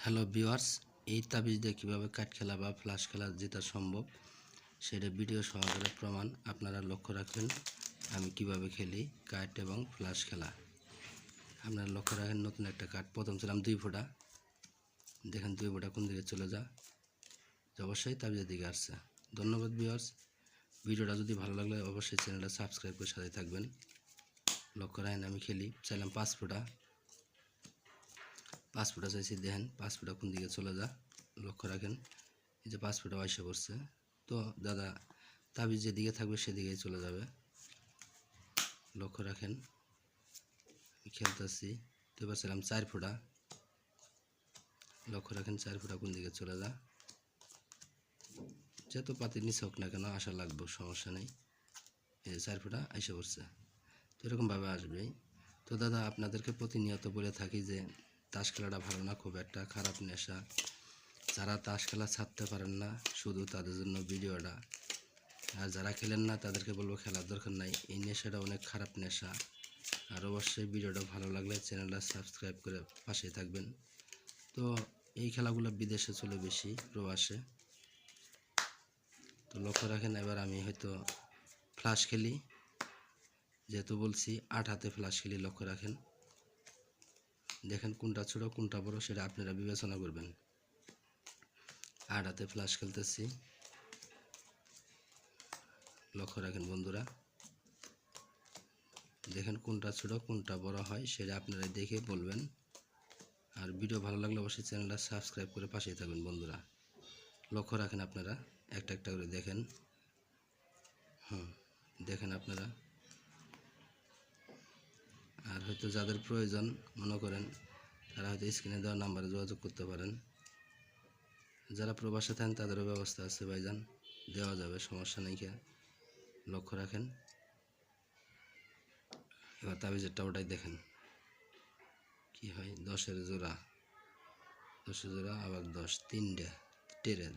Hello viewers, এই তাবিজ দিয়ে কীভাবে কাঠ খেলা বা ফ্লাশ খেলা জেতা সম্ভব সেটা ভিডিও সহকারে প্রমাণ আপনারা লক্ষ্য রাখবেন। আমি কিভাবে খেলি কাঠ এবং ফ্লাশ খেলা আপনারা লক্ষ্য রাখেন। নতুন একটা কাঠ প্রথম ছিলাম 2 ফোঁটা, দেখেন 2 ফোঁটা কোন দিকে চলে যা অবশ্যই তাবিজের দিকে আসছে। ধন্যবাদ ভিউয়ার্স, ভিডিওটা যদি ভালো লাগলে অবশ্যই চ্যানেলটা সাবস্ক্রাইব করে সাথে থাকবেন। লক্ষ্য রাখেন আমি খেলি চাইলাম 5 ফোঁটা, 5 ফোঁটা চাইছি, দেখেন 5 ফোঁটা কোন দিকে চলে যা লক্ষ্য রাখেন। এই যে 5 ফোঁটা এসে পড়ছে, তো দাদা তাবিজ যেদিকে থাকবে সেদিকেই চলে যাবে। লক্ষ্য রাখেন আমি খেলতেছি, তো এবার ছিলাম 4 ফোঁটা, লক্ষ্য রাখেন 4 ফোঁটা কোন দিকে চলে যা, যত পাতি নিচে হোক না কেন আসা লাগবে, সমস্যা নেই। এই যে 4 ফোঁটা এসে পড়ছে, তো এরকমভাবে আসবেই। তো দাদা আপনাদেরকে প্রতিনিয়ত বলে থাকি যে তাস খেলাটা ভালো না, খুব একটা খারাপ নেশা। যারা তাস খেলা ছাড়তে পারেন না শুধু তাদের জন্য ভিডিওটা, আর যারা খেলেন না তাদেরকে বলবো খেলার দরকার নাই। এই নেশাটা অনেক খারাপ নেশা। আর অবশ্যই ভিডিওটা ভালো লাগলে চ্যানেলটা সাবস্ক্রাইব করে পাশে থাকবেন। তো এই খেলাগুলো বিদেশে চলে বেশি, প্রবাসে। তো লক্ষ্য রাখেন এবার আমি হয়তো ফ্লাশ খেলি, যেহেতু বলছি 8 হাতে ফ্লাশ খেলি। লক্ষ্য রাখেন, দেখেন কোনটা ছোটো কোনটা বড় সেটা আপনারা বিবেচনা করবেন। 8 হাতে ফ্লাশ খেলতেছি, লক্ষ্য রাখেন বন্ধুরা, দেখেন কোনটা ছোট কোনটা বড় হয় সেটা আপনারা দেখে বলবেন। আর ভিডিও ভালো লাগলে অবশ্যই চ্যানেলটা সাবস্ক্রাইব করে পাশেই থাকবেন বন্ধুরা। লক্ষ্য রাখেন আপনারা একটা একটা করে দেখেন, দেখেন আপনারা। আর হয়তো যাদের প্রয়োজন মনে করেন তারা হয়তো স্ক্রিনে দেওয়া নাম্বারে যোগাযোগ করতে পারেন। যারা প্রবাসে থাকেন তাদেরও ব্যবস্থা আছে ভাইজান, দেওয়া যাবে, সমস্যা নেই। লক্ষ্য রাখেন এবার তাবিজেরটা ওটাই দেখেন কি হয়। 10-এর জোড়া, 10 জোড়া, আবার 10, 3টে টেরে